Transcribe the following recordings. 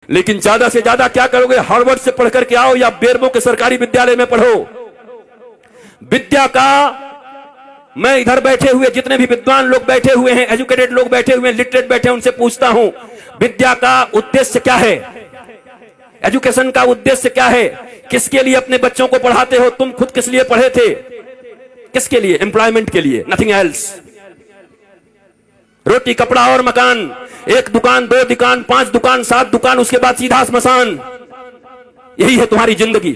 लेकिन ज्यादा से ज्यादा क्या करोगे? हार्वर्ड से पढ़ करके आओ या बेरमो के सरकारी विद्यालय में पढ़ो। विद्या का, मैं इधर बैठे हुए जितने भी विद्वान लोग बैठे हुए हैं, एजुकेटेड लोग बैठे हुए हैं, लिटरेट बैठे हैं, उनसे पूछता हूं विद्या का उद्देश्य क्या है? एजुकेशन का उद्देश्य क्या है? किसके लिए अपने बच्चों को पढ़ाते हो? तुम खुद किस लिए पढ़े थे? किसके लिए? एम्प्लॉयमेंट के लिए, नथिंग एल्स। रोटी कपड़ा और मकान, एक दुकान, दो दुकान, 5 दुकान, 7 दुकान, उसके बाद सीधा श्मशान। यही है तुम्हारी जिंदगी।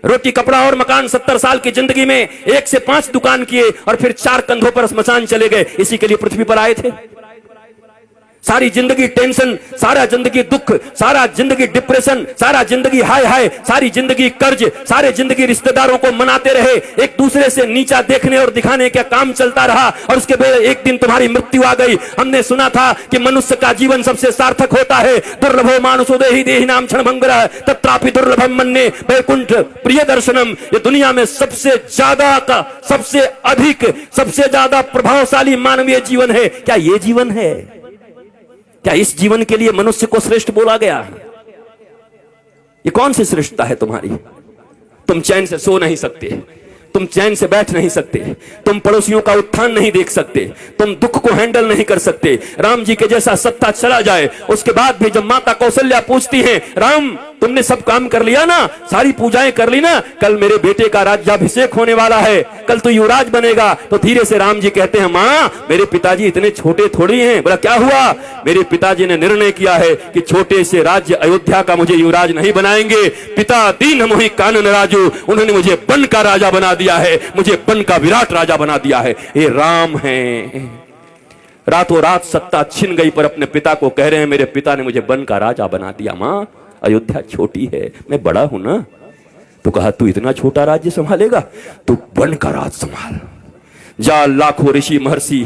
रोटी कपड़ा और मकान, 70 साल की जिंदगी में 1 से 5 दुकान किए और फिर 4 कंधों पर श्मशान चले गए। इसी के लिए पृथ्वी पर आए थे। सारी जिंदगी टेंशन, सारा जिंदगी दुख, सारा जिंदगी डिप्रेशन, सारा जिंदगी हाय हाय, सारी जिंदगी कर्ज, सारे जिंदगी रिश्तेदारों को मनाते रहे, एक दूसरे से नीचा देखने और दिखाने का काम चलता रहा और उसके बाद एक दिन तुम्हारी मृत्यु आ गई। हमने सुना था कि मनुष्य का जीवन सबसे सार्थक होता है। दुर्लभो मानुषो देहि देहि नाम क्षणभंगुरः तत्रापि दुर्लभम मन्ये वैकुंठ प्रिय दर्शनम। ये दुनिया में सबसे ज्यादा का, सबसे अधिक, सबसे ज्यादा प्रभावशाली मानवीय जीवन है। क्या ये जीवन है? क्या इस जीवन के लिए मनुष्य को श्रेष्ठ बोला गया? ये कौन सी श्रेष्ठता है तुम्हारी? तुम चैन से सो नहीं सकते, तुम चैन से बैठ नहीं सकते, तुम पड़ोसियों का उत्थान नहीं देख सकते, तुम दुख को हैंडल नहीं कर सकते। राम जी के जैसा सत्ता चला जाए, उसके बाद भी जब माता कौशल्या पूछती हैं, राम तुमने सब काम कर लिया ना, सारी पूजाएं कर ली ना, कल मेरे बेटे का राज्याभिषेक होने वाला है, कल तो युवराज बनेगा। तो धीरे से राम जी कहते हैं, मां मेरे पिताजी इतने छोटे थोड़ी हैं। बोला क्या हुआ? मेरे पिताजी ने निर्णय किया है कि छोटे से राज्य अयोध्या का मुझे युवराज नहीं बनाएंगे। पिता दीन मोहि कानन राजू, उन्होंने मुझे बन का राजा बना दिया है, मुझे बन का विराट राजा बना दिया है। ये राम है। रातों रात सत्ता छिन गई पर अपने पिता को कह रहे हैं, मेरे पिता ने मुझे बन का राजा बना दिया। मां अयोध्या छोटी है, मैं बड़ा हूं ना। तो कहा तू इतना छोटा राज्य संभालेगा? तू बन का राज संभाल। जा, लाखों ऋषि महर्षि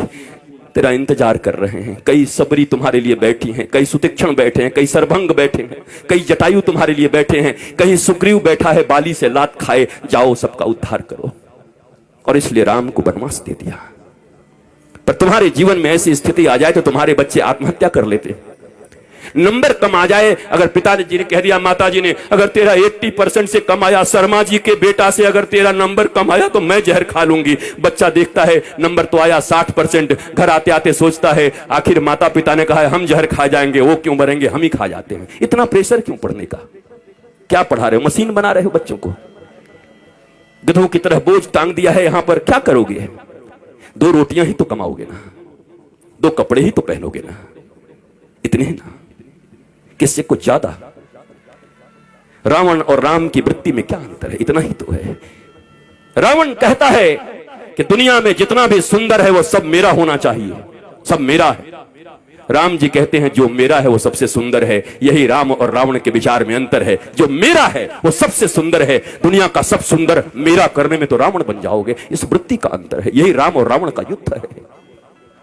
तेरा इंतजार कर रहे हैं। कई सबरी तुम्हारे लिए बैठी हैं, कई सुतीक्षण बैठे हैं, कई सरभंग बैठे हैं, कई जटायु तुम्हारे लिए बैठे हैं, कहीं सुग्रीव बैठा है बाली से लात खाए। जाओ सबका उद्धार करो। और इसलिए राम को वनवास दे दिया। पर तुम्हारे जीवन में ऐसी स्थिति आ जाए तो तुम्हारे बच्चे आत्महत्या कर लेते। नंबर कम आ जाए, अगर पिताजी ने कह दिया, माता जी ने, अगर तेरा 80% से कम आया, शर्मा जी के बेटा से अगर तेरा नंबर कम आया तो मैं जहर खा लूंगी। बच्चा देखता है नंबर तो आया 60%, घर आते आते सोचता है आखिर माता पिता ने कहा है हम जहर खा जाएंगे, वो क्यों मरेंगे, हम ही खा जाते हैं। इतना प्रेशर क्यों पढ़ने का? क्या पढ़ा रहे हो? मशीन बना रहे हो बच्चों को? गधों की तरह बोझ टांग दिया है यहां पर। क्या करोगे? 2 रोटियां ही तो कमाओगे ना, 2 कपड़े ही तो पहनोगे ना, इतने ही ना, किससे कुछ ज्यादा? रावण और राम की वृत्ति में क्या अंतर है? इतना ही तो है। रावण कहता है कि दुनिया में जितना भी सुंदर है वो सब मेरा होना चाहिए, सब मेरा है। राम जी कहते हैं जो मेरा है वो सबसे सुंदर है। यही राम और रावण के विचार में अंतर है। जो मेरा है वो सबसे सुंदर है। दुनिया का सब सुंदर मेरा करने में तो रावण बन जाओगे। इस वृत्ति का अंतर है। यही राम और रावण का युद्ध है।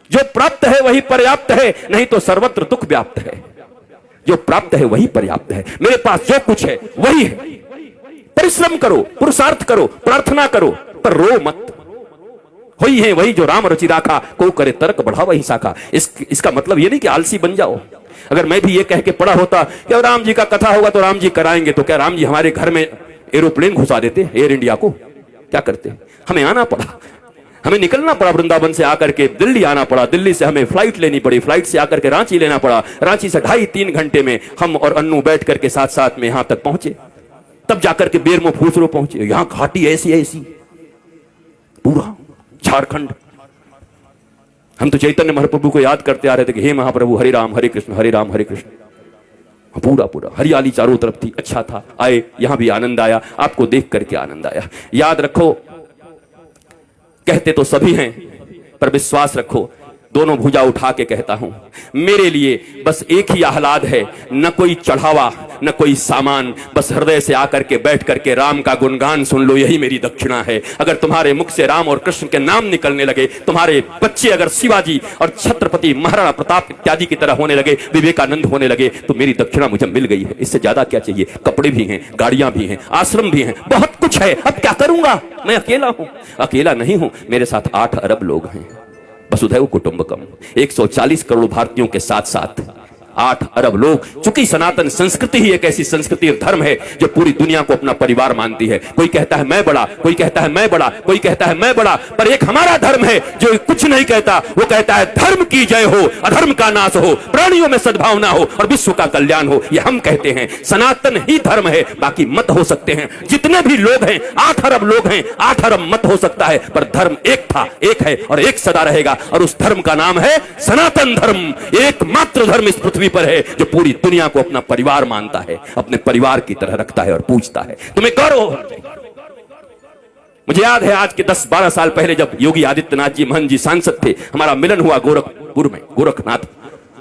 जो प्राप्त है वही पर्याप्त है, नहीं तो सर्वत्र दुख व्याप्त है। जो प्राप्त है वही पर्याप्त है। मेरे पास जो कुछ है वही है। परिश्रम करो, पुरुषार्थ करो, प्रार्थना करो, पर रो मत। वही है वही जो राम रचि राखा, को करे तर्क बढ़ा वही शाखा। इसका मतलब ये नहीं कि आलसी बन जाओ। अगर मैं भी ये कह के पढ़ा होता कि राम जी का कथा होगा तो राम जी कराएंगे, तो क्या राम जी हमारे घर में एरोप्लेन घुसा देते एयर इंडिया को? क्या करते? हमें आना पड़ा, हमें निकलना पड़ा, वृंदावन से आकर के दिल्ली आना पड़ा, दिल्ली से हमें फ्लाइट लेनी पड़ी, फ्लाइट से आकर के रांची लेना पड़ा, रांची से 2.5-3 घंटे में हम और अन्नू बैठ करके साथ साथ में यहां तक पहुंचे। तब जाकर के बेरमो फूसरो पहुंचे। यहां घाटी ऐसी ऐसी, पूरा झारखंड। हम तो चैतन्य महाप्रभु को याद करते आ रहे थे कि हे महाप्रभु हरे राम हरे कृष्ण हरे राम हरे कृष्ण। पूरा पूरा हरियाली चारों तरफ थी, अच्छा था। आए, यहां भी आनंद आया, आपको देख करके आनंद आया। याद रखो, कहते तो सभी हैं पर विश्वास रखो, दोनों भुजा उठा के कहता हूं, मेरे लिए बस एक ही आह्लाद है, न कोई चढ़ावा न कोई सामान, बस हृदय से आकर के बैठ करके राम का गुणगान सुन लो, यही मेरी दक्षिणा है। अगर तुम्हारे मुख से राम और कृष्ण के नाम निकलने लगे, तुम्हारे बच्चे अगर शिवाजी और छत्रपति महाराणा प्रताप इत्यादि की तरह होने लगे, विवेकानंद होने लगे, तो मेरी दक्षिणा मुझे मिल गई है। इससे ज्यादा क्या चाहिए? कपड़े भी हैं, गाड़ियां भी हैं, आश्रम भी हैं, बहुत कुछ है। अब क्या करूंगा? मैं अकेला हूं। अकेला नहीं हूं, मेरे साथ 8 अरब लोग हैं। वसुधैव कुटुंबकम। 140 करोड़ भारतीयों के साथ साथ 8 अरब लोग। चूंकि सनातन संस्कृति ही एक ऐसी संस्कृति और धर्म है जो पूरी दुनिया को अपना परिवार मानती है। कोई कहता है मैं बड़ा, कोई कहता है मैं बड़ा, कोई कहता है मैं बड़ा, पर एक हमारा धर्म है जो कुछ नहीं कहता। वो कहता है धर्म की जय हो, अधर्म का नाश हो, प्राणियों में सद्भावना हो और विश्व का कल्याण हो। ये हम कहते हैं, सनातन ही धर्म है। बाकी मत हो सकते हैं, जितने भी लोग हैं, 8 अरब लोग हैं, 8 अरब मत हो सकता है, पर धर्म एक था, एक है और एक सदा रहेगा। और उस धर्म का नाम है सनातन धर्म। एकमात्र धर्म इस पृथ्वी पर है जो पूरी दुनिया को अपना परिवार मानता है, अपने परिवार की तरह रखता है और पूजता है। तुम्हें गौरव होना चाहिए। मुझे याद है आज के 10-12 साल पहले जब योगी आदित्यनाथ जी महंत जी सांसद थे, हमारा मिलन हुआ गोरखपुर में, गोरखनाथ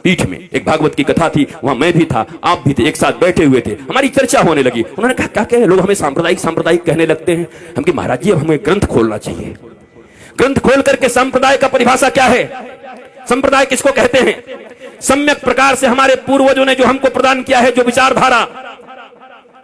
पीठ में। एक भागवत की कथा थी, वहां मैं भी था, आप भी थे, एक साथ बैठे हुए थे। हमारी चर्चा होने लगी। उन्होंने कहा क्या कहे, लोग हमें सांप्रदायिक सांप्रदायिक कहने लगते हैं। हम कि महाराज जी अब हमें ग्रंथ खोलना चाहिए। ग्रंथ खोल करके संप्रदाय का परिभाषा क्या है, संप्रदाय किसको कहते हैं। सम्यक प्रकार से हमारे पूर्वजों ने जो हमको प्रदान किया है, जो विचारधारा,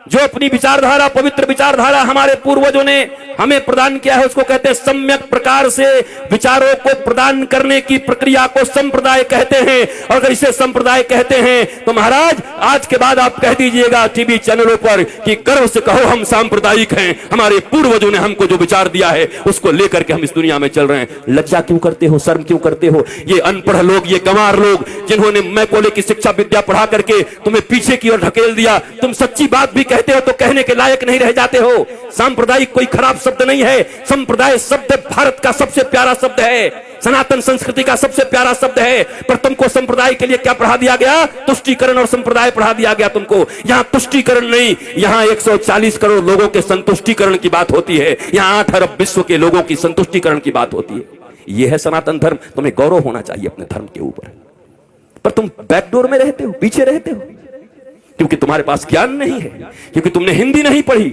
जो अपनी विचारधारा, पवित्र विचारधारा हमारे पूर्वजों ने हमें प्रदान किया है, उसको कहते हैं सम्यक प्रकार से विचारों को प्रदान करने की प्रक्रिया को संप्रदाय कहते हैं। और अगर इसे संप्रदाय कहते हैं तो महाराज आज के बाद आप कह दीजिएगा टीवी चैनलों पर कि गर्व से कहो हम सांप्रदायिक हैं, हमारे पूर्वजों ने हमको जो विचार दिया है उसको लेकर के हम इस दुनिया में चल रहे हैं। लज्जा क्यों करते हो, शर्म क्यों करते हो? ये अनपढ़ लोग, ये गंवार लोग जिन्होंने मैकोले की शिक्षा विद्या पढ़ा करके तुम्हें पीछे की ओर ढकेल दिया, तुम सच्ची बात भी कहते हो तो कहने के लायक नहीं रह जाते हो। सांप्रदायिक कोई खराब शब्द नहीं है, संप्रदाय शब्द भारत का सबसे प्यारा शब्द है, सनातन संस्कृति का सबसे प्यारा शब्द है। पर तुमको संप्रदाय के लिए क्या पढ़ा दिया गया? तुष्टीकरण और संप्रदाय पढ़ा दिया गया तुमको। यहां तुष्टीकरण नहीं, यहां 140 करोड़ लोगों के संतुष्टीकरण की बात होती है। यहां 8 अरब विश्व के लोगों की संतुष्टीकरण की बात होती है। यह है सनातन धर्म। तुम्हें गौरव होना चाहिए अपने धर्म के ऊपर, पर तुम बैकडोर में रहते हो, पीछे रहते हो, क्योंकि तुम्हारे पास ज्ञान नहीं है, क्योंकि तुमने हिंदी नहीं पढ़ी,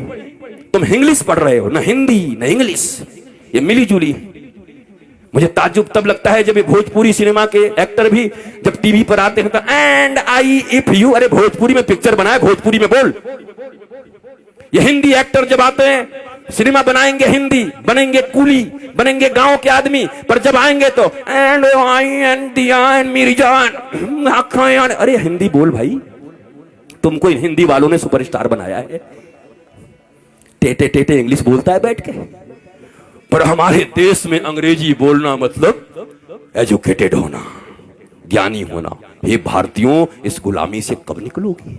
तुम इंग्लिश पढ़ रहे हो। ना हिंदी ना इंग्लिश, ये मिली जुली। मुझे ताज्जुब तब लगता है जब ये भोजपुरी सिनेमा के एक्टर भी जब टीवी पर आते हैं तो एंड आई इफ यू, अरे भोजपुरी में पिक्चर बनाए, भोजपुरी में बोल। ये हिंदी एक्टर जब आते हैं सिनेमा बनाएंगे, हिंदी बनेंगे, कूली बनेंगे, गांव के आदमी, पर जब आएंगे तो एंड आई एंड दिया एंड मेरी जान, अरे हिंदी बोल भाई, तुमको हिंदी वालों ने सुपरस्टार बनाया है। टेटे टेटे इंग्लिश बोलता है बैठ के। पर हमारे देश में अंग्रेजी बोलना मतलब एजुकेटेड होना, ज्ञानी होना। ये भारतीयों, इस गुलामी से कब निकलोगी?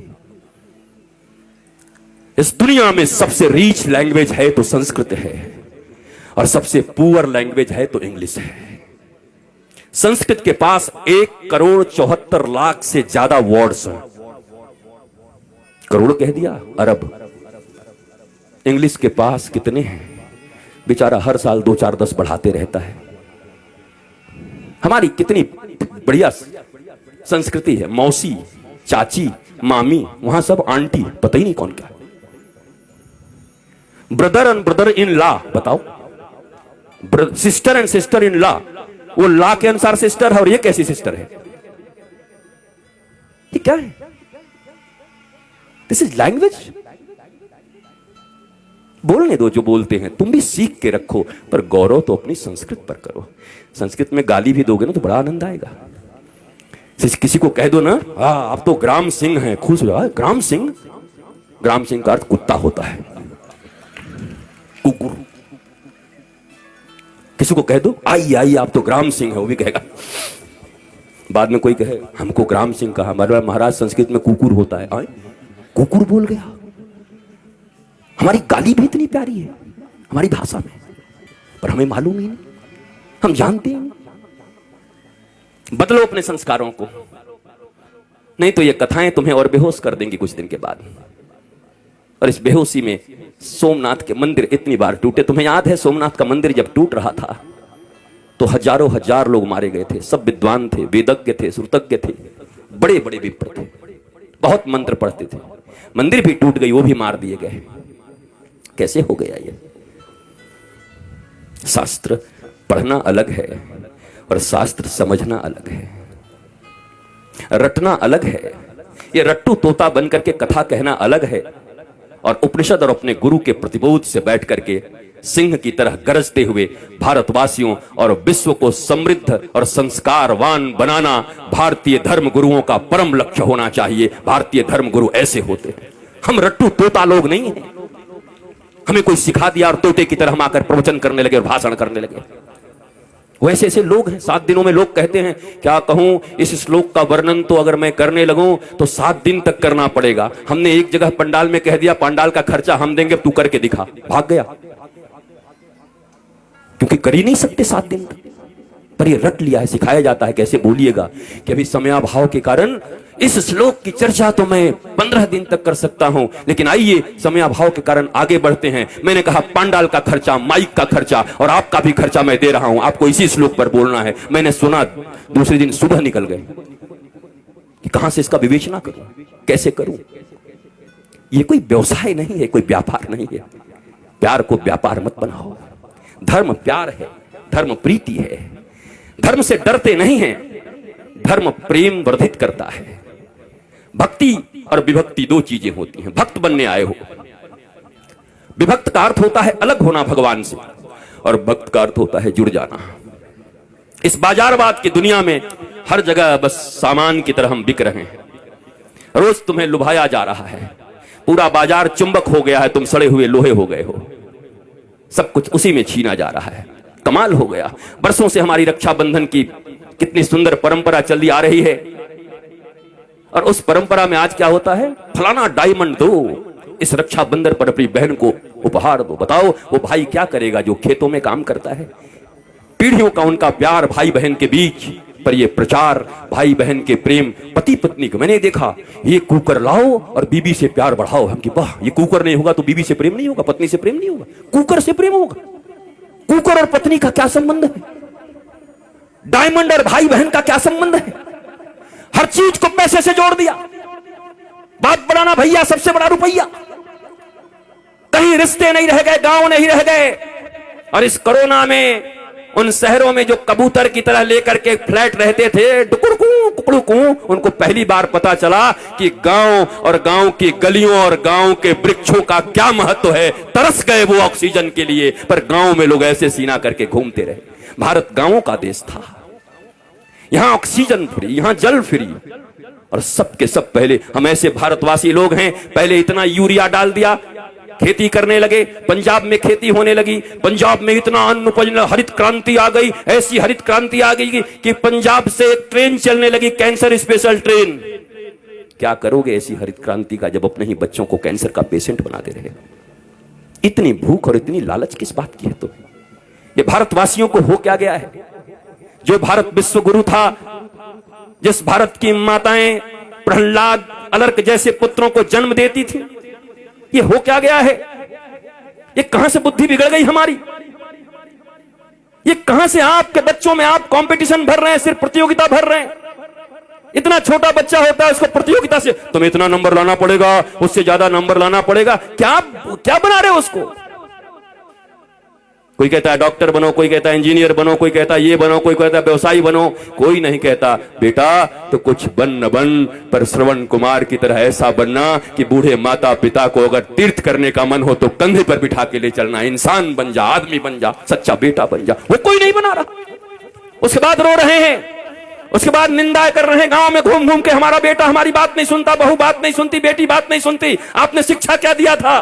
इस दुनिया में सबसे रीच लैंग्वेज है तो संस्कृत है, और सबसे पुअर लैंग्वेज है तो इंग्लिश है। संस्कृत के पास 1,74,00,000 से ज्यादा वर्ड्स हैं। करोड़ कह दिया, अरब। इंग्लिश के पास कितने हैं? बेचारा हर साल 2-4-10 बढ़ाते रहता है। हमारी कितनी बढ़िया संस्कृति है। मौसी, चाची, मामी, वहां सब आंटी, पता ही नहीं कौन क्या। Brother and brother in law, बताओ। Sister and sister in law, वो लॉ के अनुसार सिस्टर है और ये कैसी सिस्टर है? ये क्या है? This is language. बोलने दो जो बोलते हैं, तुम भी सीख के रखो, पर गौरव तो अपनी संस्कृत पर करो। संस्कृत में गाली भी दोगे ना तो बड़ा आनंद आएगा। किसी को कह दो ना, आप तो ग्राम सिंह हैं, खुश हो जाओ। ग्राम सिंह, ग्राम सिंह का अर्थ कुत्ता होता है, कुकुर। किसी को कह दो आई आई आप तो ग्राम सिंह है, वो भी कहेगा। बाद में कोई कहे हमको ग्राम सिंह कहा, महाराज संस्कृत में कुकुर होता है। आए कुकुर बोल गया। हमारी गाली भी इतनी प्यारी है हमारी भाषा में, पर हमें मालूम ही नहीं, हम जानते हैं। बदलो अपने संस्कारों को, नहीं तो ये कथाएं तुम्हें और बेहोश कर देंगी कुछ दिन के बाद। और इस बेहोशी में सोमनाथ के मंदिर इतनी बार टूटे। तुम्हें याद है सोमनाथ का मंदिर जब टूट रहा था तो हजारों हजार लोग मारे गए थे। सब विद्वान थे, वेदज्ञ थे, श्रुतज्ञ थे, बड़े बड़े विप्र थे, बहुत मंत्र पढ़ते थे। मंदिर भी टूट गई, वो भी मार दिए गए। कैसे हो गया ये? शास्त्र पढ़ना अलग है और शास्त्र समझना अलग है, रटना अलग है। ये रट्टू तोता बनकर के कथा कहना अलग है, और उपनिषद और अपने गुरु के प्रतिबोध से बैठ करके सिंह की तरह गरजते हुए भारतवासियों और विश्व को समृद्ध और संस्कारवान बनाना भारतीय धर्म गुरुओं का परम लक्ष्य होना चाहिए। भारतीय धर्म गुरु ऐसे होते हैं। हम रट्टू तोता लोग नहीं हैं। हमें कोई सिखा दिया और तोते की तरह हम आकर प्रवचन करने लगे और भाषण करने लगे। वैसे ऐसे लोग हैं। 7 दिनों में लोग कहते हैं, क्या कहूं, इस श्लोक का वर्णन तो अगर मैं करने लगूं तो 7 दिन तक करना पड़ेगा। हमने एक जगह पंडाल में कह दिया, पंडाल का खर्चा हम देंगे, तू करके दिखा। भाग गया, क्योंकि कर ही नहीं सकते 7 दिन तक। पर ये रट लिया है, सिखाया जाता है कैसे बोलिएगा कि अभी समयाभाव के कारण इस श्लोक की चर्चा तो मैं 15 दिन तक कर सकता हूं, लेकिन आइए समयाभाव के कारण आगे बढ़ते हैं। मैंने कहा पंडाल का खर्चा, माइक का खर्चा और आपका भी खर्चा मैं दे रहा हूं, आपको इसी श्लोक पर बोलना है। मैंने सुना, दूसरे दिन सुबह निकल गए कि कहां से इसका विवेचना करूं, कैसे करूं। ये कोई व्यवसाय नहीं है, कोई व्यापार नहीं है। प्यार को व्यापार मत बनाओ। धर्म प्यार है, धर्म प्रीति है। धर्म से डरते नहीं हैं, धर्म प्रेम वर्धित करता है। भक्ति और विभक्ति 2 चीजें होती हैं। भक्त बनने आए हो, विभक्त का अर्थ होता है अलग होना भगवान से, और भक्त का अर्थ होता है जुड़ जाना। इस बाजारवाद की दुनिया में हर जगह बस सामान की तरह हम बिक रहे हैं। रोज तुम्हें लुभाया जा रहा है, पूरा बाजार चुंबक हो गया है, तुम सड़े हुए लोहे हो गए हो। सब कुछ उसी में छीना जा रहा है। कमाल हो गया। बरसों से हमारी रक्षाबंधन की कितनी सुंदर परंपरा चली आ रही है, और उस परंपरा में आज क्या होता है, फलाना डायमंड दो, इस रक्षाबंधन पर अपनी बहन को उपहार दो। बताओ वो भाई क्या करेगा जो खेतों में काम करता है। पीढ़ियों का उनका प्यार भाई बहन के बीच, पर ये प्रचार भाई बहन के प्रेम, पति पत्नी को मैंने देखा, ये कुकर लाओ और बीबी से प्यार बढ़ाओ। हम कि वाह, ये कुकर नहीं होगा तो बीबी से प्रेम नहीं होगा, पत्नी से प्रेम नहीं होगा, कुकर से प्रेम होगा। कुकर और पत्नी का क्या संबंध है? डायमंड और भाई बहन का क्या संबंध है? हर चीज को पैसे से जोड़ दिया। बात बढ़ाना भैया, सबसे बड़ा रुपया। कहीं रिश्ते नहीं रह गए, गांव नहीं रह गए। और इस कोरोना में उन शहरों में जो कबूतर की तरह लेकर के फ्लैट रहते थे, कुकड़ू, उनको पहली बार पता चला कि गांव और गांव की गलियों और गांव के वृक्षों का क्या महत्व है। तरस गए वो ऑक्सीजन के लिए, पर गांव में लोग ऐसे सीना करके घूमते रहे। भारत गांवों का देश था। यहां ऑक्सीजन फ्री, यहां जल फ्री, और सबके सब पहले हम ऐसे भारतवासी लोग हैं, पहले इतना यूरिया डाल दिया, खेती करने लगे। पंजाब में खेती होने लगी, पंजाब में इतना अन्न उपज, हरित क्रांति आ गई। ऐसी हरित क्रांति आ गई कि पंजाब से एक ट्रेन चलने लगी, कैंसर स्पेशल ट्रेन। क्या करोगे ऐसी हरित क्रांति का, जब अपने ही बच्चों को कैंसर का पेशेंट बनाते रहे। इतनी भूख और इतनी लालच किस बात की है? तो ये भारतवासियों को हो क्या गया है? जो भारत विश्व गुरु था, जिस भारत की माताएं प्रहलाद, अलर्क जैसे पुत्रों को जन्म देती थी, ये हो क्या गया है? ये कहां से बुद्धि बिगड़ गई हमारी? ये कहां से आपके बच्चों में आप कंपटीशन भर रहे हैं, सिर्फ प्रतियोगिता भर रहे हैं। इतना छोटा बच्चा होता है, उसको प्रतियोगिता से तुम्हें इतना नंबर लाना पड़ेगा, उससे ज्यादा नंबर लाना पड़ेगा। क्या क्या बना रहे हो उसको? कोई कहता है डॉक्टर बनो, कोई कहता है इंजीनियर बनो, कोई कहता है ये बनो, कोई कहता है व्यवसायी बनो। कोई नहीं कहता बेटा तो कुछ बन न बन, पर श्रवण कुमार की तरह ऐसा बनना कि बूढ़े माता पिता को अगर तीर्थ करने का मन हो तो कंधे पर बिठा के ले चलना। इंसान बन जा, आदमी बन जा, सच्चा बेटा बन जा। वो कोई नहीं बना रहा। उसके बाद रो रहे हैं, उसके बाद निंदा कर रहे हैं गांव में घूम घूम के, हमारा बेटा हमारी बात नहीं सुनता, बहू बात नहीं सुनती, बेटी बात नहीं सुनती। आपने शिक्षा क्या दिया था?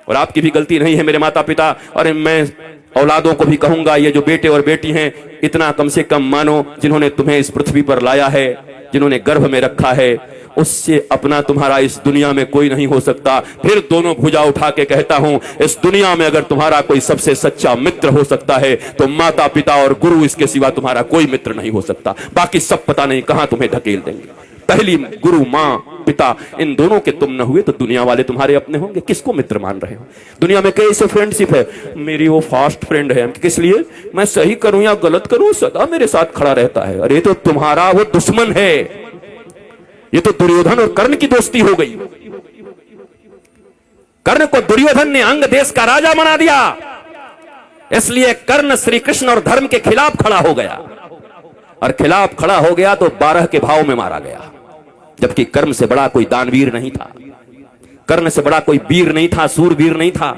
और आपकी भी गलती नहीं है मेरे माता पिता, और मैं औलादों को भी कहूंगा, ये जो बेटे और बेटी हैं, इतना कम से कम मानो, जिन्होंने तुम्हें इस पृथ्वी पर लाया है, जिन्होंने गर्भ में रखा है, उससे अपना तुम्हारा इस दुनिया में कोई नहीं हो सकता। फिर दोनों भुजा उठा के कहता हूं, इस दुनिया में अगर तुम्हारा कोई सबसे सच्चा मित्र हो सकता है तो माता पिता और गुरु, इसके सिवा तुम्हारा कोई मित्र नहीं हो सकता। बाकी सब पता नहीं कहां तुम्हें धकेल देंगे। पहली गुरु, मां, पिता, इन दोनों के तुम न हुए तो दुनिया वाले तुम्हारे अपने होंगे। किसको मित्र मान रहे हो? दुनिया में कैसे फ्रेंडशिप है? मेरी वो फास्ट फ्रेंड है। किस लिए? मैं सही करूं या गलत करूं, सदा मेरे साथ खड़ा रहता है। अरे तो तुम्हारा वो दुश्मन है। ये तो दुर्योधन और कर्ण की दोस्ती हो गई। कर्ण को दुर्योधन ने अंग देश का राजा बना दिया, इसलिए कर्ण श्री कृष्ण और धर्म के खिलाफ खड़ा हो गया, और खिलाफ खड़ा हो गया तो 12 के भाव में मारा गया। जबकि कर्ण से बड़ा कोई दानवीर नहीं था, कर्ण से बड़ा कोई वीर नहीं था, सूरवीर नहीं था।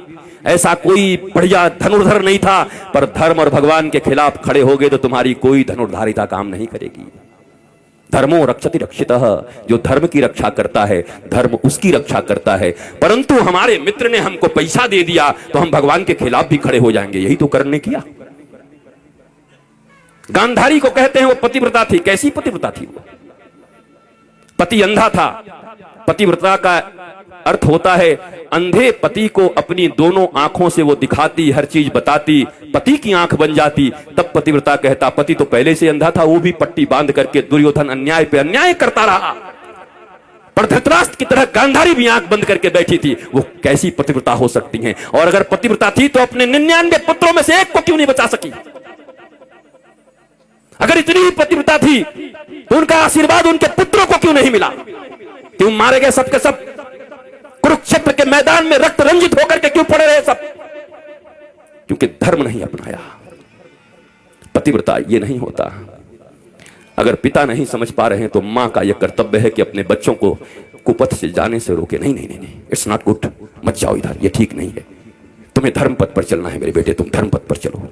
ऐसा कोई बढ़िया धनुर्धर नहीं था, पर धर्म और भगवान के खिलाफ खड़े हो गए तो तुम्हारी कोई धनुर्धारिता काम नहीं करेगी। धर्मो रक्षति रक्षितः, जो धर्म की रक्षा करता है धर्म उसकी रक्षा करता है। परंतु हमारे मित्र ने हमको पैसा दे दिया तो हम भगवान के खिलाफ भी खड़े हो जाएंगे, यही तो कर्ण ने किया। गांधारी को कहते हैं वो पतिव्रता थी। कैसी पतिव्रता थी वो? पति अंधा था। पतिव्रता का अर्थ होता है अंधे पति को अपनी दोनों आंखों से वो दिखाती, हर चीज बताती, पति की आंख बन जाती, तब पतिव्रता कहता। पति तो पहले से अंधा था, वो भी पट्टी बांध करके दुर्योधन अन्याय पे अन्याय करता रहा, पर धृतराष्ट्र की तरह गांधारी भी आंख बंद करके बैठी थी। वो कैसी पतिव्रता हो सकती हैं? और अगर पतिव्रता थी तो अपने 99 पुत्रों में से एक को क्यों नहीं बचा सकी? अगर इतनी ही पतिव्रता थी तो उनका आशीर्वाद उनके पुत्रों को क्यों नहीं मिला? क्यों मारे गए सबके सब? कुरुक्षेत्र के मैदान में रक्त रंजित होकर के क्यों पड़े रहे सब? क्योंकि धर्म नहीं अपनाया। पतिव्रता ये नहीं होता। अगर पिता नहीं समझ पा रहे हैं तो मां का यह कर्तव्य है कि अपने बच्चों को कुपथ से जाने से रोके। नहीं नहीं नहीं, इट्स नॉट गुड, मत जाओ इधर, ये ठीक नहीं है, तुम्हें धर्म पथ पर चलना है मेरे बेटे, तुम धर्म पथ पर चलो।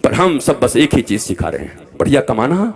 पर हम सब बस एक ही चीज सिखा रहे हैं, बढ़िया कमाना